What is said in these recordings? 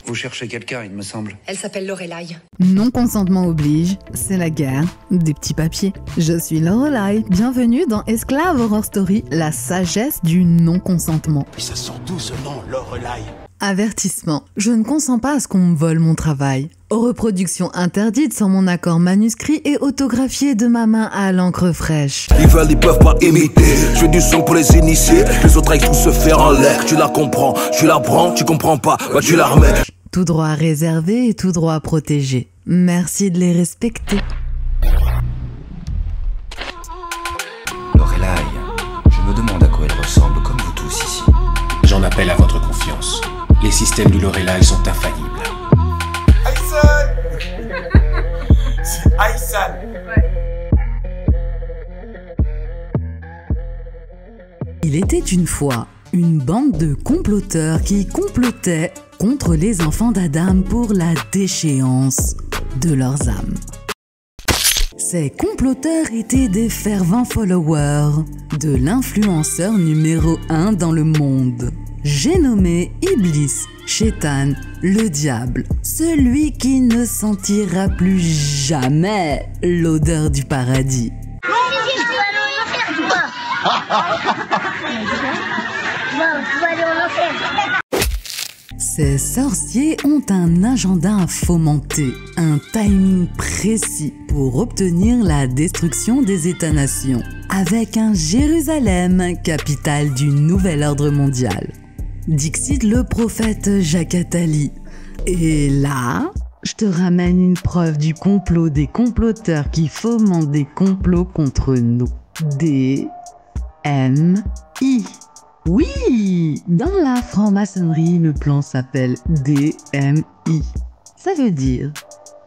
Vous cherchez quelqu'un, il me semble. Elle s'appelle Lorelai. Non-consentement oblige, c'est la guerre des petits papiers. Je suis Lorelai, bienvenue dans Esclave Horror Story, la sagesse du non-consentement. Ça sent d'où ce nom, Lorelai? Avertissement, je ne consens pas à ce qu'on me vole mon travail. Reproduction interdite sans mon accord manuscrit et autographié de ma main à l'encre fraîche. Ils veulent, ils peuvent pas imiter. Je fais du son pour les initier. Les autres avec tout se faire en l'air. Tu la comprends, tu la prends, tu comprends pas, bah tu la remets. Tout droit réservé et tout droit protégé. Merci de les respecter. Lorelai, je me demande à quoi elle ressemble comme vous tous ici. J'en appelle à votre confiance. Les systèmes du Lorelai sont infaillibles. C'est Aïssan. Il était une fois une bande de comploteurs qui complotaient contre les enfants d'Adam pour la déchéance de leurs âmes. Ces comploteurs étaient des fervents followers de l'influenceur numéro 1 dans le monde. J'ai nommé Iblis, Shaitan, le diable, celui qui ne sentira plus jamais l'odeur du paradis. Ces sorciers ont un agenda à fomenter, un timing précis pour obtenir la destruction des États-nations, avec un Jérusalem, capitale du nouvel ordre mondial. Dixit le prophète Jacques Attali. Et là, je te ramène une preuve du complot des comploteurs qui fomentent des complots contre nous. DMI. Oui, dans la franc-maçonnerie, le plan s'appelle DMI. Ça veut dire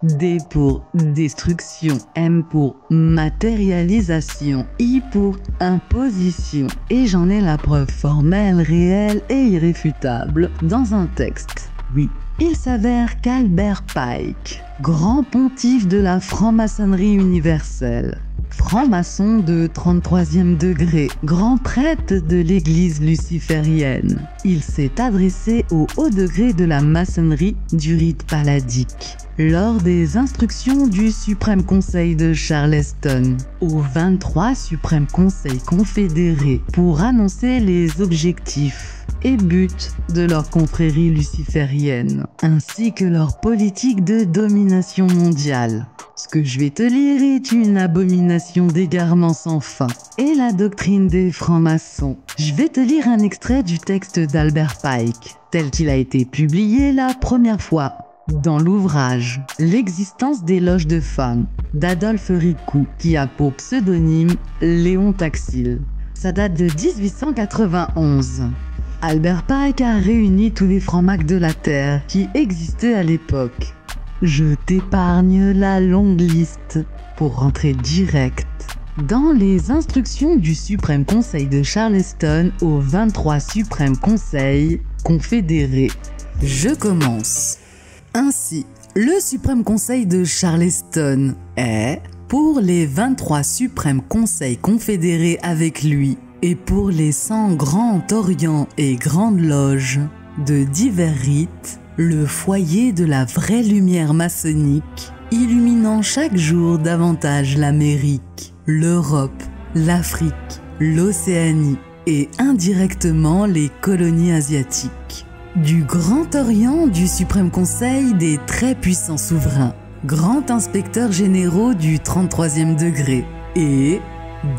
D pour destruction, M pour matérialisation, I pour imposition. Et j'en ai la preuve formelle, réelle et irréfutable dans un texte. Oui, il s'avère qu'Albert Pike, grand pontife de la franc-maçonnerie universelle, franc-maçon de 33e degré, grand prêtre de l'église luciférienne. Il s'est adressé au haut degré de la maçonnerie du rite palladique lors des instructions du Suprême Conseil de Charleston au 23 Suprême Conseil confédéré pour annoncer les objectifs et buts de leur confrérie luciférienne, ainsi que leur politique de domination mondiale. Ce que je vais te lire est une abomination d'égarement sans fin et la doctrine des francs-maçons. Je vais te lire un extrait du texte d'Albert Pike, tel qu'il a été publié la première fois dans l'ouvrage « L'existence des loges de femmes » d'Adolphe Ricoux, qui a pour pseudonyme Léon Taxil. Ça date de 1891. Albert Pike a réuni tous les francs-macs de la Terre qui existaient à l'époque. Je t'épargne la longue liste pour rentrer direct dans les instructions du Suprême Conseil de Charleston au 23 Suprême Conseil confédéré. Je commence. Ainsi, le Suprême Conseil de Charleston est, pour les 23 Suprêmes Conseils confédérés avec lui, et pour les 100 grands orients et grandes loges de divers rites, le foyer de la vraie lumière maçonnique, illuminant chaque jour davantage l'Amérique, l'Europe, l'Afrique, l'Océanie et indirectement les colonies asiatiques. Du Grand Orient du Suprême Conseil des très puissants souverains, Grand Inspecteur généraux du 33e degré et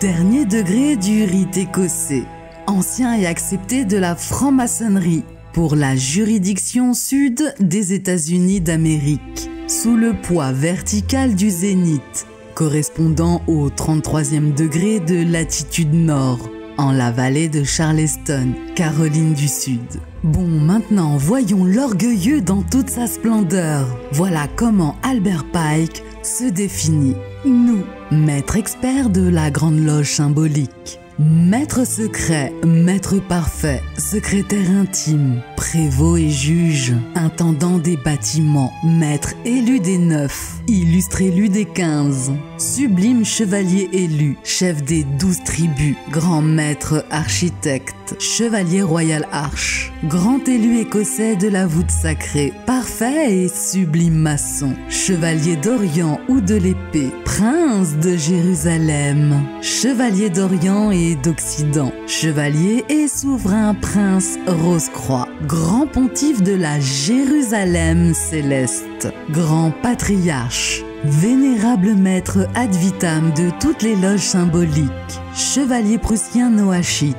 dernier degré du rite écossais, ancien et accepté de la franc-maçonnerie pour la juridiction sud des États-Unis d'Amérique, sous le poids vertical du zénith, correspondant au 33e degré de latitude nord, en la vallée de Charleston, Caroline du Sud. Bon, maintenant, voyons l'orgueilleux dans toute sa splendeur. Voilà comment Albert Pike se définit. Nous, maîtres experts de la Grande Loge symbolique, Maître secret, maître parfait, secrétaire intime, prévôt et juge, intendant des bâtiments, maître élu des 9, illustre élu des 15, sublime chevalier élu, chef des 12 tribus, grand maître architecte, chevalier royal arche, grand élu écossais de la voûte sacrée, parfait et sublime maçon, chevalier d'Orient ou de l'épée, prince de Jérusalem, chevalier d'Orient et d'Occident, chevalier et souverain prince Rose-Croix, grand pontife de la Jérusalem céleste, grand patriarche, vénérable maître ad vitam de toutes les loges symboliques, chevalier prussien noachite,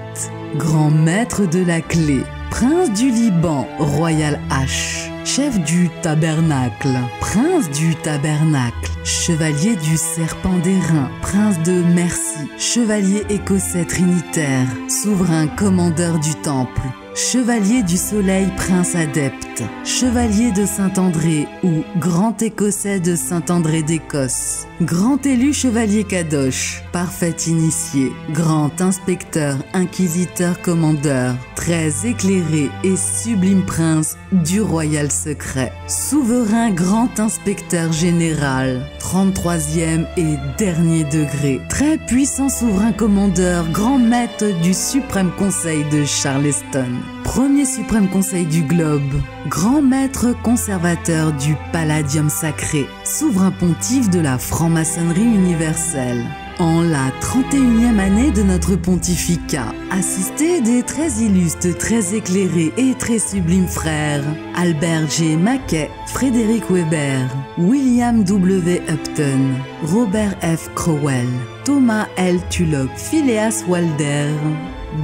grand maître de la clé, prince du Liban, royal H, chef du tabernacle, prince du tabernacle, chevalier du serpent d'airain, prince de Merci, chevalier écossais trinitaire, souverain commandeur du temple, chevalier du soleil, prince adepte, chevalier de Saint-André ou grand écossais de Saint-André d'Écosse, grand élu chevalier Kadosh, parfait initié, grand inspecteur, inquisiteur commandeur, très éclairé et sublime prince du royal secret, souverain grand inspecteur général, 33e et dernier degré, très puissant souverain commandeur, grand maître du suprême conseil de Charleston, premier suprême conseil du globe, grand maître conservateur du palladium sacré, souverain pontife de la franc-maçonnerie universelle. En la 31e année de notre pontificat, assisté des très illustres, très éclairés et très sublimes frères Albert G. Mackay, Frédéric Weber, William W. Upton, Robert F. Crowell, Thomas L. Tulloch, Phileas Walder,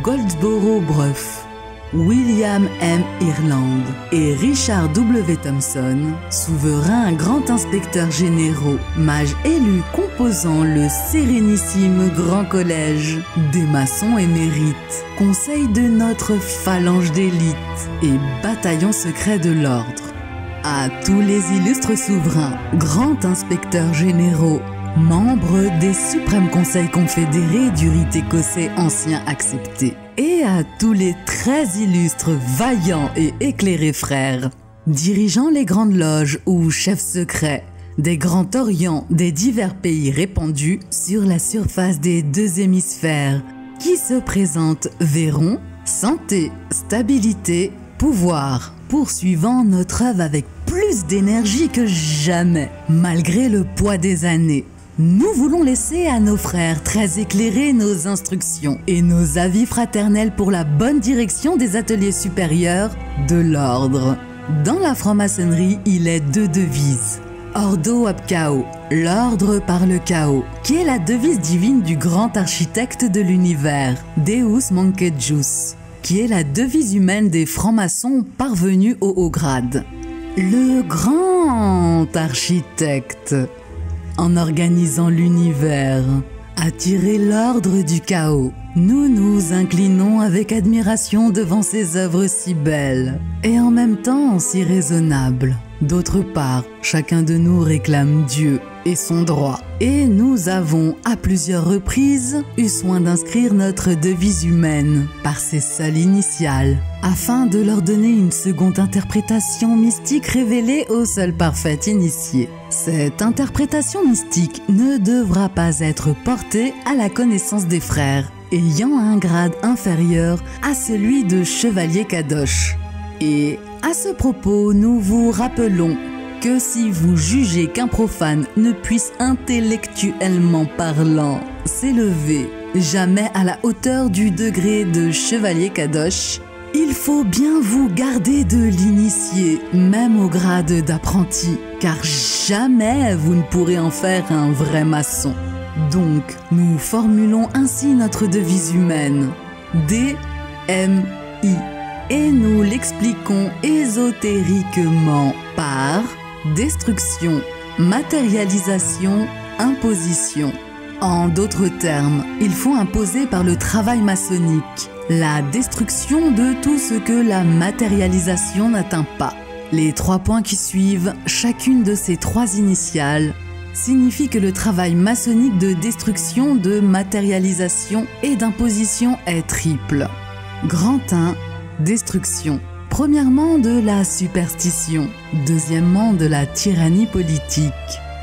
Goldsboro Bruff, William M. Ireland et Richard W. Thompson, souverains grand inspecteurs généraux, mages élus composant le sérénissime grand collège des maçons émérites, conseil de notre phalange d'élite et bataillon secret de l'ordre. À tous les illustres souverains, grands inspecteurs généraux, membres des suprêmes conseils confédérés du rite écossais ancien accepté, et à tous les très illustres, vaillants et éclairés frères, dirigeant les grandes loges ou chefs secrets des grands orients des divers pays répandus sur la surface des 2 hémisphères, qui se présentent verront santé, stabilité, pouvoir, poursuivant notre œuvre avec plus d'énergie que jamais, malgré le poids des années. Nous voulons laisser à nos frères très éclairés nos instructions et nos avis fraternels pour la bonne direction des ateliers supérieurs de l'ordre. Dans la franc-maçonnerie, il est 2 devises. Ordo ab Chao, l'ordre par le chaos, qui est la devise divine du grand architecte de l'univers, Deus Mancet Jus, qui est la devise humaine des francs-maçons parvenus au haut grade. Le grand architecte, en organisant l'univers, a tiré l'ordre du chaos. Nous nous inclinons avec admiration devant ces œuvres si belles et en même temps si raisonnables. D'autre part, chacun de nous réclame Dieu et son droit. Et nous avons, à plusieurs reprises, eu soin d'inscrire notre devise humaine par ses seules initiales, afin de leur donner une seconde interprétation mystique révélée au seul parfait initié. Cette interprétation mystique ne devra pas être portée à la connaissance des frères ayant un grade inférieur à celui de chevalier Kadosh. Et à ce propos, nous vous rappelons que si vous jugez qu'un profane ne puisse intellectuellement parlant s'élever jamais à la hauteur du degré de chevalier Kadosh, il faut bien vous garder de l'initié, même au grade d'apprenti, car jamais vous ne pourrez en faire un vrai maçon. Donc, nous formulons ainsi notre devise humaine, DMI, et nous l'expliquons ésotériquement par destruction, matérialisation, imposition. En d'autres termes, il faut imposer par le travail maçonnique la destruction de tout ce que la matérialisation n'atteint pas. Les 3 points qui suivent, chacune de ces 3 initiales, signifie que le travail maçonnique de destruction, de matérialisation et d'imposition est triple. Grand 1, destruction. Premièrement, de la superstition. Deuxièmement, de la tyrannie politique.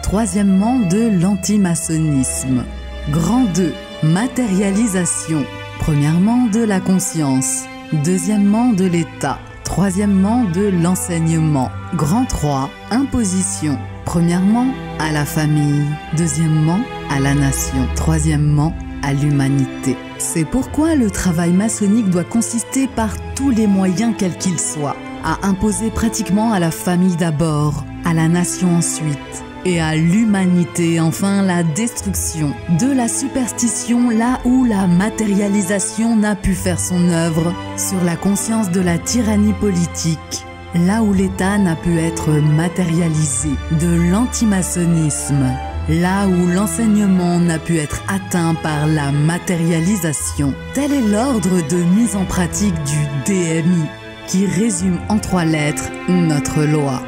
Troisièmement, de l'antimaçonnisme. Grand 2, matérialisation. Premièrement, de la conscience. Deuxièmement, de l'État. Troisièmement, de l'enseignement. Grand 3, imposition. Premièrement, à la famille. Deuxièmement, à la nation. Troisièmement, à l'humanité. C'est pourquoi le travail maçonnique doit consister par tous les moyens quels qu'ils soient, à imposer pratiquement à la famille d'abord, à la nation ensuite, et à l'humanité enfin la destruction de la superstition là où la matérialisation n'a pu faire son œuvre, sur la conscience de la tyrannie politique, là où l'État n'a pu être matérialisé, de l'antimaçonnisme, là où l'enseignement n'a pu être atteint par la matérialisation. Tel est l'ordre de mise en pratique du DMI, qui résume en 3 lettres notre loi.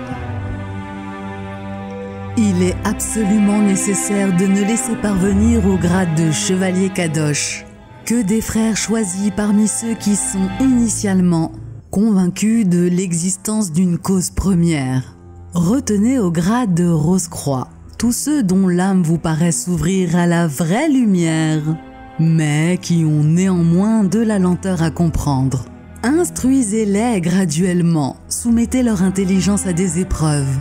Il est absolument nécessaire de ne laisser parvenir au grade de chevalier Kadosh que des frères choisis parmi ceux qui sont initialement convaincus de l'existence d'une cause première. Retenez au grade de Rose-Croix tous ceux dont l'âme vous paraît s'ouvrir à la vraie lumière, mais qui ont néanmoins de la lenteur à comprendre. Instruisez-les graduellement, soumettez leur intelligence à des épreuves.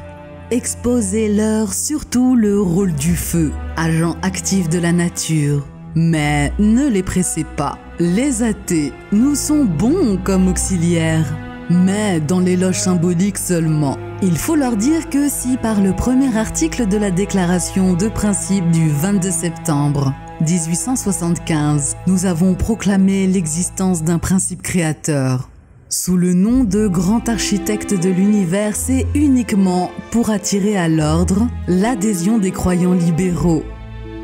Exposez-leur surtout le rôle du feu, agent actif de la nature. Mais ne les pressez pas. Les athées nous sont bons comme auxiliaires, mais dans l'éloge symbolique seulement. Il faut leur dire que si par le premier article de la déclaration de principe du 22 septembre 1875, nous avons proclamé l'existence d'un principe créateur, sous le nom de grand architecte de l'univers, c'est uniquement pour attirer à l'ordre l'adhésion des croyants libéraux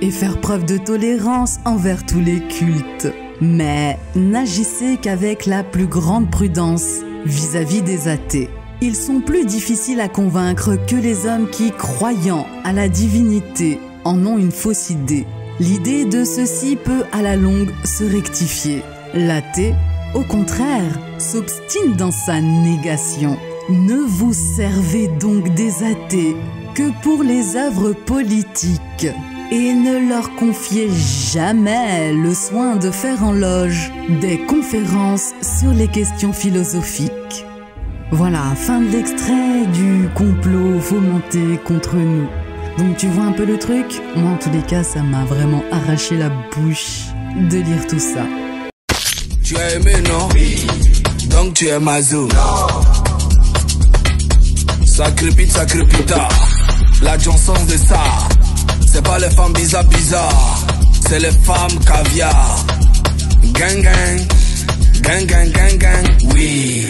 et faire preuve de tolérance envers tous les cultes. Mais n'agissez qu'avec la plus grande prudence vis-à-vis des athées. Ils sont plus difficiles à convaincre que les hommes qui, croyant à la divinité, en ont une fausse idée. L'idée de ceci peut à la longue se rectifier. L'athée, au contraire, s'obstine dans sa négation. Ne vous servez donc des athées que pour les œuvres politiques et ne leur confiez jamais le soin de faire en loge des conférences sur les questions philosophiques. Voilà, fin de l'extrait du complot fomenté contre nous. Donc tu vois un peu le truc? Moi en tous les cas, ça m'a vraiment arraché la bouche de lire tout ça. Tu as aimé, non? Oui. Donc tu es mazo. Non. Ça crépita. La chanson de ça. C'est pas les femmes bizarres, c'est les femmes caviar. Gang, oui.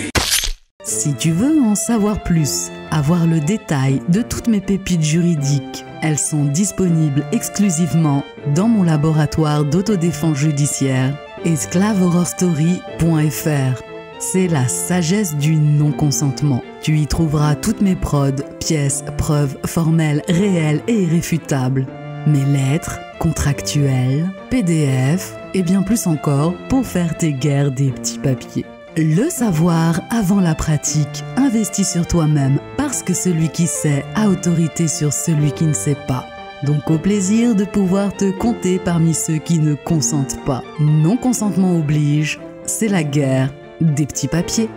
Si tu veux en savoir plus, avoir le détail de toutes mes pépites juridiques, elles sont disponibles exclusivement dans mon laboratoire d'autodéfense judiciaire, esclavehorrorstory.fr. C'est la sagesse du non-consentement. Tu y trouveras toutes mes prods, pièces, preuves formelles, réelles et irréfutables. Mes lettres, contractuelles, PDF et bien plus encore pour faire tes guerres des petits papiers. Le savoir avant la pratique, investis sur toi-même parce que celui qui sait a autorité sur celui qui ne sait pas. Donc au plaisir de pouvoir te compter parmi ceux qui ne consentent pas. Non-consentement oblige, c'est la guerre des petits papiers.